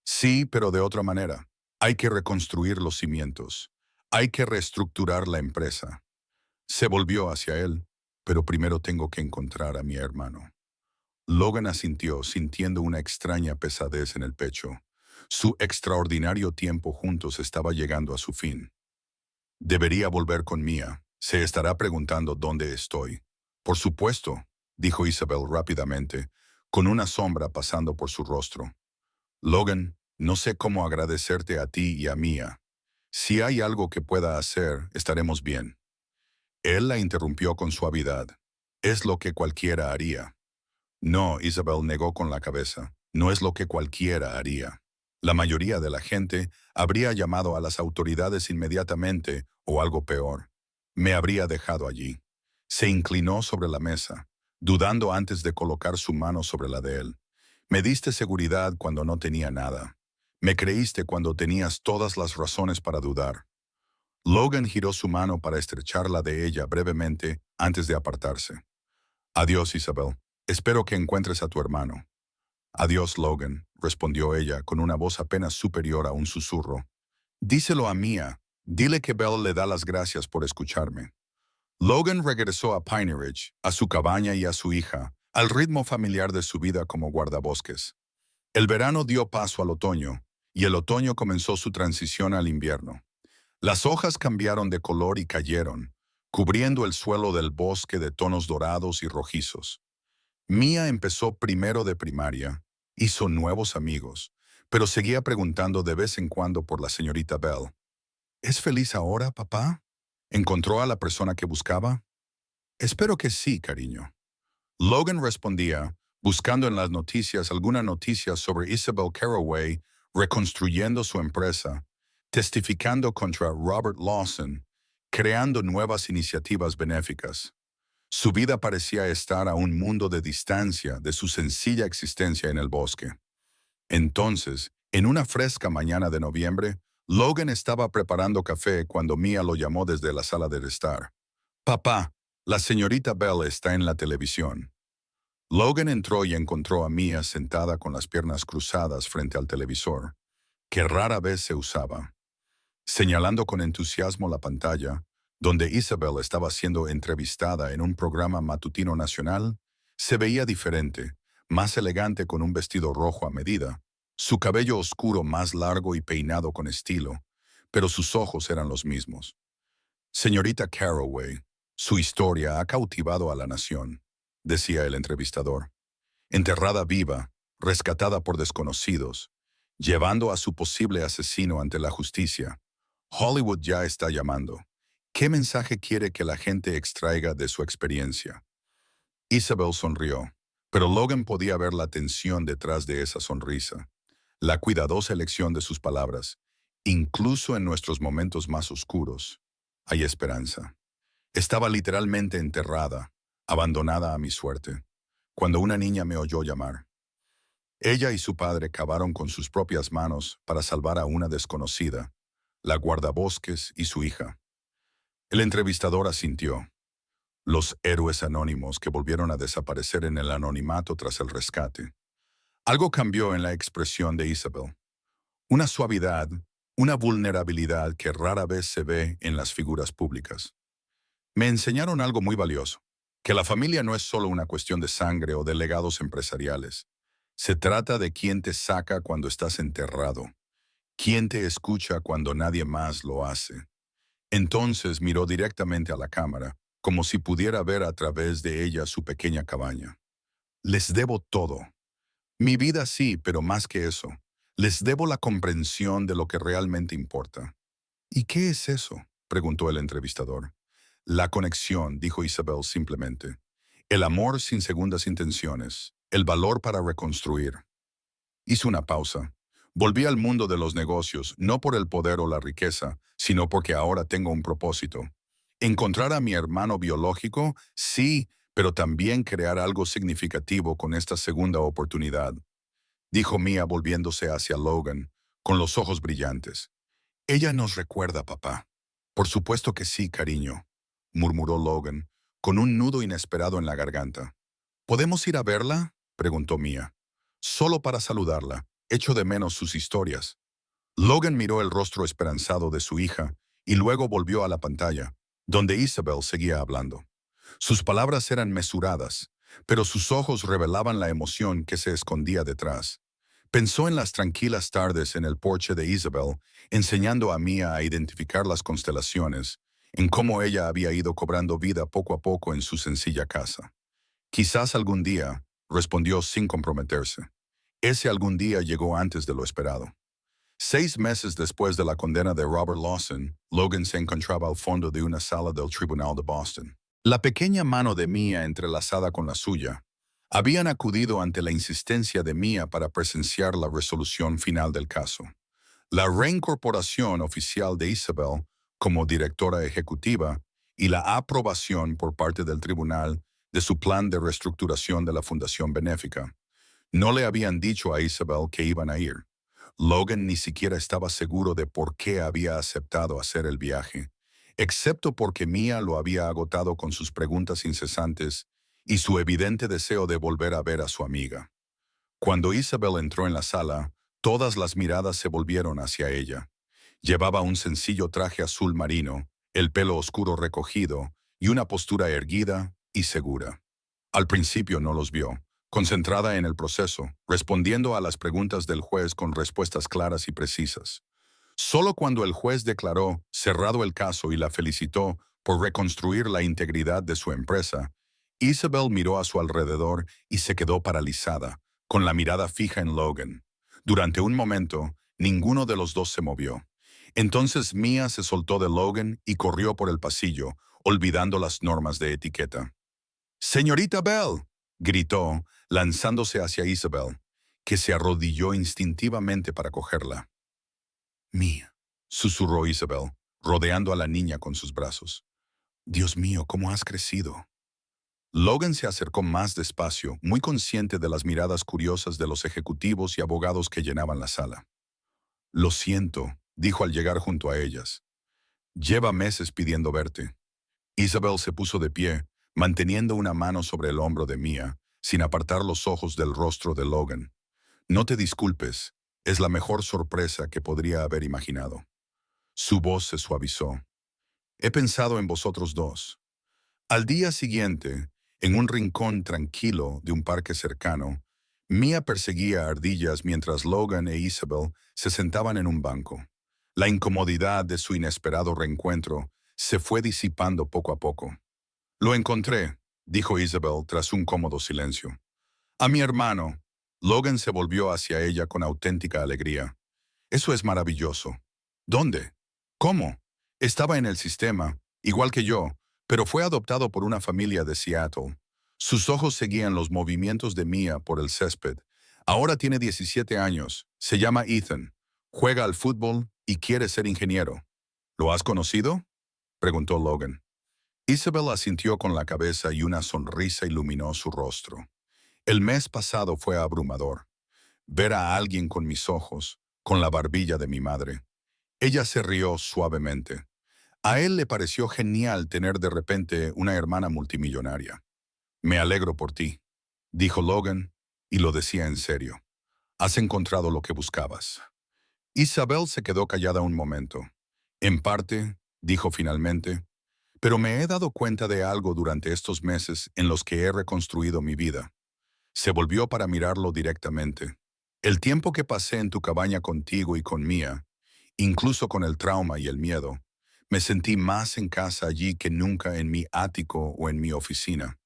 Sí, pero de otra manera. Hay que reconstruir los cimientos. Hay que reestructurar la empresa. Se volvió hacia él, pero primero tengo que encontrar a mi hermano. Logan asintió, sintiendo una extraña pesadez en el pecho. Su extraordinario tiempo juntos estaba llegando a su fin. Debería volver con Mia. Se estará preguntando dónde estoy. Por supuesto, dijo Isabel rápidamente, con una sombra pasando por su rostro. Logan, no sé cómo agradecerte a ti y a Mia. Si hay algo que pueda hacer, estaremos bien. Él la interrumpió con suavidad. Es lo que cualquiera haría. No, Isabel negó con la cabeza. No es lo que cualquiera haría. La mayoría de la gente habría llamado a las autoridades inmediatamente o algo peor. Me habría dejado allí. Se inclinó sobre la mesa, dudando antes de colocar su mano sobre la de él. Me diste seguridad cuando no tenía nada. Me creíste cuando tenías todas las razones para dudar. Logan giró su mano para estrecharla de ella brevemente antes de apartarse. Adiós, Isabel. Espero que encuentres a tu hermano. Adiós, Logan, respondió ella con una voz apenas superior a un susurro. Díselo a Mia. Dile que Belle le da las gracias por escucharme. Logan regresó a Piney Ridge, a su cabaña y a su hija, al ritmo familiar de su vida como guardabosques. El verano dio paso al otoño, y el otoño comenzó su transición al invierno. Las hojas cambiaron de color y cayeron, cubriendo el suelo del bosque de tonos dorados y rojizos. Mia empezó primero de primaria, hizo nuevos amigos, pero seguía preguntando de vez en cuando por la señorita Bell. ¿Es feliz ahora, papá? ¿Encontró a la persona que buscaba? Espero que sí, cariño. Logan respondía, buscando en las noticias alguna noticia sobre Isabel Carraway reconstruyendo su empresa, testificando contra Robert Lawson, creando nuevas iniciativas benéficas. Su vida parecía estar a un mundo de distancia de su sencilla existencia en el bosque. Entonces, en una fresca mañana de noviembre, Logan estaba preparando café cuando Mia lo llamó desde la sala de estar. Papá, la señorita Bell está en la televisión. Logan entró y encontró a Mia sentada con las piernas cruzadas frente al televisor, que rara vez se usaba. Señalando con entusiasmo la pantalla, donde Isabel estaba siendo entrevistada en un programa matutino nacional, se veía diferente, más elegante con un vestido rojo a medida, su cabello oscuro más largo y peinado con estilo, pero sus ojos eran los mismos. Señorita Carraway, su historia ha cautivado a la nación, decía el entrevistador. Enterrada viva, rescatada por desconocidos, llevando a su posible asesino ante la justicia. Hollywood ya está llamando. ¿Qué mensaje quiere que la gente extraiga de su experiencia? Isabel sonrió, pero Logan podía ver la tensión detrás de esa sonrisa, la cuidadosa elección de sus palabras. Incluso en nuestros momentos más oscuros, hay esperanza. Estaba literalmente enterrada, abandonada a mi suerte, cuando una niña me oyó llamar. Ella y su padre cavaron con sus propias manos para salvar a una desconocida, la guardabosques y su hija. El entrevistador asintió. Los héroes anónimos que volvieron a desaparecer en el anonimato tras el rescate. Algo cambió en la expresión de Isabel. Una suavidad, una vulnerabilidad que rara vez se ve en las figuras públicas. Me enseñaron algo muy valioso, que la familia no es solo una cuestión de sangre o de legados empresariales. Se trata de quién te saca cuando estás enterrado, quién te escucha cuando nadie más lo hace. Entonces miró directamente a la cámara, como si pudiera ver a través de ella su pequeña cabaña. Les debo todo. Mi vida sí, pero más que eso. Les debo la comprensión de lo que realmente importa. ¿Y qué es eso?, preguntó el entrevistador. La conexión, dijo Isabel simplemente. El amor sin segundas intenciones. El valor para reconstruir. Hizo una pausa. Volví al mundo de los negocios, no por el poder o la riqueza, sino porque ahora tengo un propósito. Encontrar a mi hermano biológico, sí, pero también crear algo significativo con esta segunda oportunidad, dijo Mia volviéndose hacia Logan, con los ojos brillantes. Ella nos recuerda, papá. Por supuesto que sí, cariño, murmuró Logan, con un nudo inesperado en la garganta. ¿Podemos ir a verla?, preguntó Mia. Solo para saludarla, echo de menos sus historias. Logan miró el rostro esperanzado de su hija y luego volvió a la pantalla, donde Isabel seguía hablando. Sus palabras eran mesuradas, pero sus ojos revelaban la emoción que se escondía detrás. Pensó en las tranquilas tardes en el porche de Isabel, enseñando a Mia a identificar las constelaciones, en cómo ella había ido cobrando vida poco a poco en su sencilla casa. Quizás algún día, respondió sin comprometerse. Ese algún día llegó antes de lo esperado. 6 meses después de la condena de Robert Lawson, Logan se encontraba al fondo de una sala del Tribunal de Boston. La pequeña mano de Mia entrelazada con la suya. Habían acudido ante la insistencia de Mia para presenciar la resolución final del caso. La reincorporación oficial de Isabel como directora ejecutiva y la aprobación por parte del tribunal de su plan de reestructuración de la Fundación Benéfica. No le habían dicho a Isabel que iban a ir. Logan ni siquiera estaba seguro de por qué había aceptado hacer el viaje, excepto porque Mia lo había agotado con sus preguntas incesantes y su evidente deseo de volver a ver a su amiga. Cuando Isabel entró en la sala, todas las miradas se volvieron hacia ella. Llevaba un sencillo traje azul marino, el pelo oscuro recogido y una postura erguida y segura. Al principio no los vio, concentrada en el proceso, respondiendo a las preguntas del juez con respuestas claras y precisas. Solo cuando el juez declaró cerrado el caso y la felicitó por reconstruir la integridad de su empresa, Isabel miró a su alrededor y se quedó paralizada, con la mirada fija en Logan. Durante un momento, ninguno de los dos se movió. Entonces Mia se soltó de Logan y corrió por el pasillo, olvidando las normas de etiqueta. «¡Señorita Bell!», gritó, lanzándose hacia Isabel, que se arrodilló instintivamente para cogerla. «Mia», susurró Isabel, rodeando a la niña con sus brazos. «Dios mío, ¿cómo has crecido?». Logan se acercó más despacio, muy consciente de las miradas curiosas de los ejecutivos y abogados que llenaban la sala. «Lo siento», dijo al llegar junto a ellas. «Lleva meses pidiendo verte». Isabel se puso de pie, manteniendo una mano sobre el hombro de Mia, sin apartar los ojos del rostro de Logan. «No te disculpes, es la mejor sorpresa que podría haber imaginado». Su voz se suavizó. «He pensado en vosotros dos». Al día siguiente, en un rincón tranquilo de un parque cercano, Mia perseguía ardillas mientras Logan e Isabel se sentaban en un banco. La incomodidad de su inesperado reencuentro se fue disipando poco a poco. «Lo encontré», dijo Isabel tras un cómodo silencio. «A mi hermano». Logan se volvió hacia ella con auténtica alegría. «Eso es maravilloso». «¿Dónde? ¿Cómo?». «Estaba en el sistema, igual que yo, pero fue adoptado por una familia de Seattle». Sus ojos seguían los movimientos de Mia por el césped. «Ahora tiene 17 años, se llama Ethan, juega al fútbol y quiere ser ingeniero». «¿Lo has conocido?», preguntó Logan. Isabel asintió con la cabeza y una sonrisa iluminó su rostro. «El mes pasado fue abrumador. Ver a alguien con mis ojos, con la barbilla de mi madre». Ella se rió suavemente. A él le pareció genial tener de repente una hermana multimillonaria. «Me alegro por ti», dijo Logan, y lo decía en serio. «Has encontrado lo que buscabas». Isabel se quedó callada un momento. «En parte», dijo finalmente, «pero me he dado cuenta de algo durante estos meses en los que he reconstruido mi vida». Se volvió para mirarlo directamente. «El tiempo que pasé en tu cabaña contigo y con Mia, incluso con el trauma y el miedo, me sentí más en casa allí que nunca en mi ático o en mi oficina».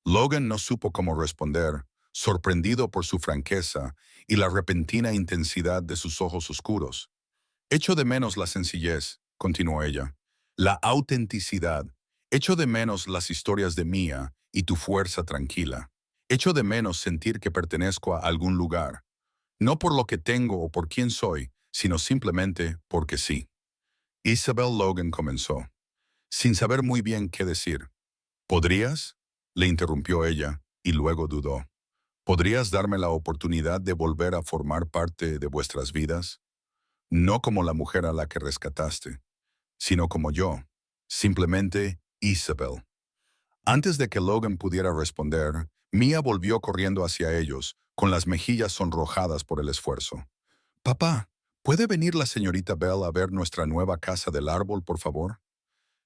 Logan no supo cómo responder, sorprendido por su franqueza y la repentina intensidad de sus ojos oscuros. «Echo de menos la sencillez», continuó ella, «la autenticidad. Echo de menos las historias de Mia y tu fuerza tranquila. Echo de menos sentir que pertenezco a algún lugar. No por lo que tengo o por quién soy, sino simplemente porque sí». Isabel Logan comenzó, sin saber muy bien qué decir. «¿Podrías?», le interrumpió ella, y luego dudó. «¿Podrías darme la oportunidad de volver a formar parte de vuestras vidas? No como la mujer a la que rescataste, sino como yo, simplemente Isabel». Antes de que Logan pudiera responder, Mia volvió corriendo hacia ellos, con las mejillas sonrojadas por el esfuerzo. «Papá, ¿puede venir la señorita Bell a ver nuestra nueva casa del árbol, por favor?».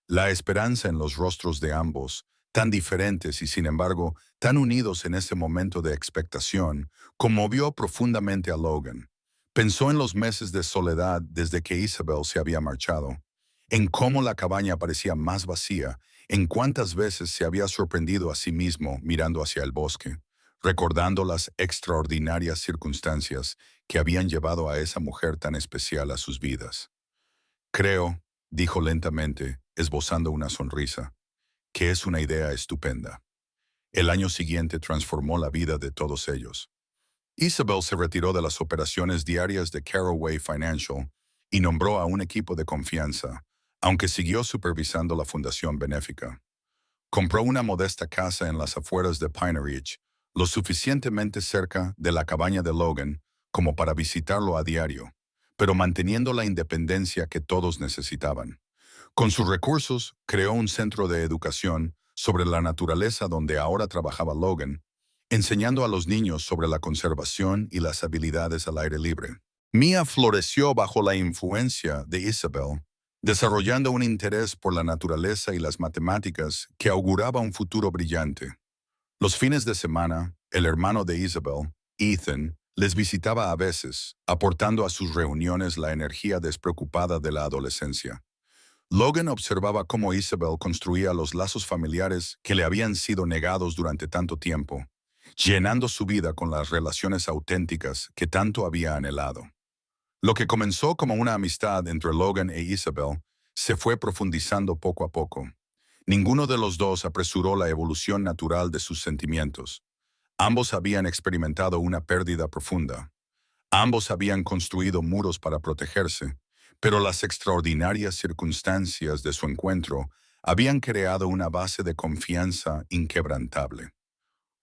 La esperanza en los rostros de ambos, tan diferentes y sin embargo tan unidos en ese momento de expectación, conmovió profundamente a Logan. Pensó en los meses de soledad desde que Isabel se había marchado, en cómo la cabaña parecía más vacía, en cuántas veces se había sorprendido a sí mismo mirando hacia el bosque, recordando las extraordinarias circunstancias que habían llevado a esa mujer tan especial a sus vidas. «Creo», dijo lentamente, esbozando una sonrisa, «que es una idea estupenda». El año siguiente transformó la vida de todos ellos. Isabel se retiró de las operaciones diarias de Caraway Financial y nombró a un equipo de confianza, aunque siguió supervisando la fundación benéfica. Compró una modesta casa en las afueras de Pine Ridge, lo suficientemente cerca de la cabaña de Logan como para visitarlo a diario, pero manteniendo la independencia que todos necesitaban. Con sus recursos, creó un centro de educación sobre la naturaleza donde ahora trabajaba Logan, enseñando a los niños sobre la conservación y las habilidades al aire libre. Mia floreció bajo la influencia de Isabel, desarrollando un interés por la naturaleza y las matemáticas que auguraba un futuro brillante. Los fines de semana, el hermano de Isabel, Ethan, les visitaba a veces, aportando a sus reuniones la energía despreocupada de la adolescencia. Logan observaba cómo Isabel construía los lazos familiares que le habían sido negados durante tanto tiempo, llenando su vida con las relaciones auténticas que tanto había anhelado. Lo que comenzó como una amistad entre Logan e Isabel se fue profundizando poco a poco. Ninguno de los dos apresuró la evolución natural de sus sentimientos. Ambos habían experimentado una pérdida profunda. Ambos habían construido muros para protegerse, pero las extraordinarias circunstancias de su encuentro habían creado una base de confianza inquebrantable.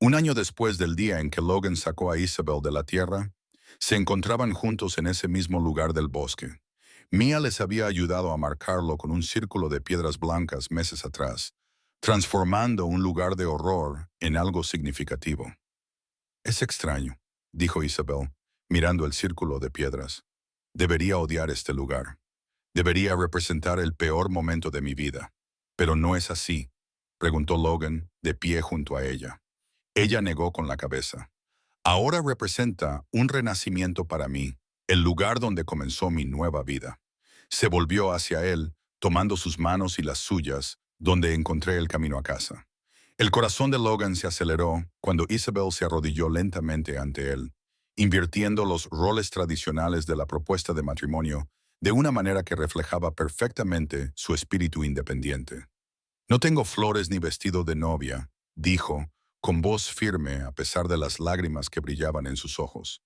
Un año después del día en que Logan sacó a Isabel de la tierra, se encontraban juntos en ese mismo lugar del bosque. Mia les había ayudado a marcarlo con un círculo de piedras blancas meses atrás, transformando un lugar de horror en algo significativo. «Es extraño», dijo Isabel, mirando el círculo de piedras. «Debería odiar este lugar. Debería representar el peor momento de mi vida. Pero no es así», preguntó Logan, de pie junto a ella. Ella negó con la cabeza. «Ahora representa un renacimiento para mí, el lugar donde comenzó mi nueva vida». Se volvió hacia él, tomando sus manos y las suyas, donde encontré el camino a casa. El corazón de Logan se aceleró cuando Isabel se arrodilló lentamente ante él, invirtiendo los roles tradicionales de la propuesta de matrimonio de una manera que reflejaba perfectamente su espíritu independiente. «No tengo flores ni vestido de novia», dijo, con voz firme a pesar de las lágrimas que brillaban en sus ojos.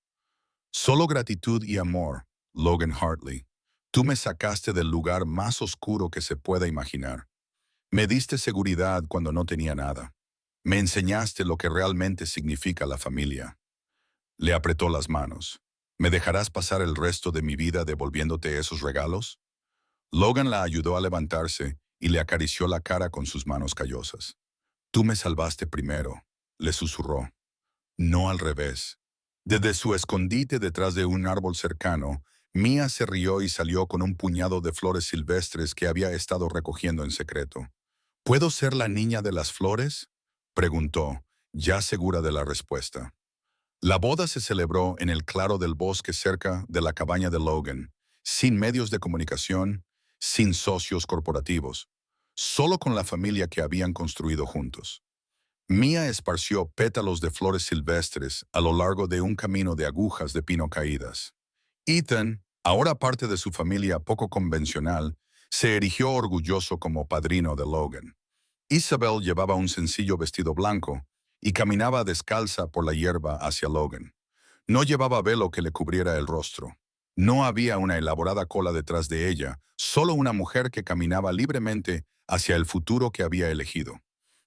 «Solo gratitud y amor, Logan Hartley. Tú me sacaste del lugar más oscuro que se pueda imaginar. Me diste seguridad cuando no tenía nada. Me enseñaste lo que realmente significa la familia». Le apretó las manos. «¿Me dejarás pasar el resto de mi vida devolviéndote esos regalos?» Logan la ayudó a levantarse y le acarició la cara con sus manos callosas. «Tú me salvaste primero», le susurró. «No al revés». Desde su escondite detrás de un árbol cercano, Mia se rió y salió con un puñado de flores silvestres que había estado recogiendo en secreto. «¿Puedo ser la niña de las flores?», preguntó, ya segura de la respuesta. La boda se celebró en el claro del bosque cerca de la cabaña de Logan, sin medios de comunicación, sin socios corporativos, solo con la familia que habían construido juntos. Mia esparció pétalos de flores silvestres a lo largo de un camino de agujas de pino caídas. Ethan, ahora parte de su familia poco convencional, se erigió orgulloso como padrino de Logan. Isabel llevaba un sencillo vestido blanco y caminaba descalza por la hierba hacia Logan. No llevaba velo que le cubriera el rostro. No había una elaborada cola detrás de ella, solo una mujer que caminaba libremente hacia el futuro que había elegido.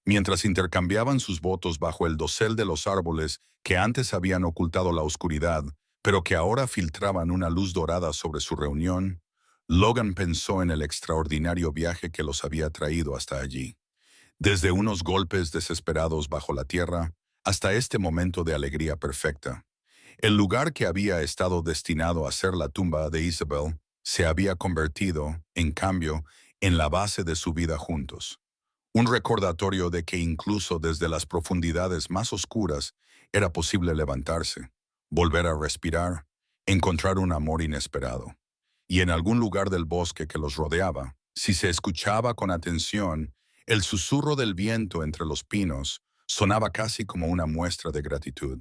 Mientras intercambiaban sus votos bajo el dosel de los árboles que antes habían ocultado la oscuridad, pero que ahora filtraban una luz dorada sobre su reunión, Logan pensó en el extraordinario viaje que los había traído hasta allí. Desde unos golpes desesperados bajo la tierra hasta este momento de alegría perfecta. El lugar que había estado destinado a ser la tumba de Isabel se había convertido, en cambio, en la base de su vida juntos. Un recordatorio de que incluso desde las profundidades más oscuras era posible levantarse, volver a respirar, encontrar un amor inesperado. Y en algún lugar del bosque que los rodeaba, si se escuchaba con atención, el susurro del viento entre los pinos sonaba casi como una muestra de gratitud.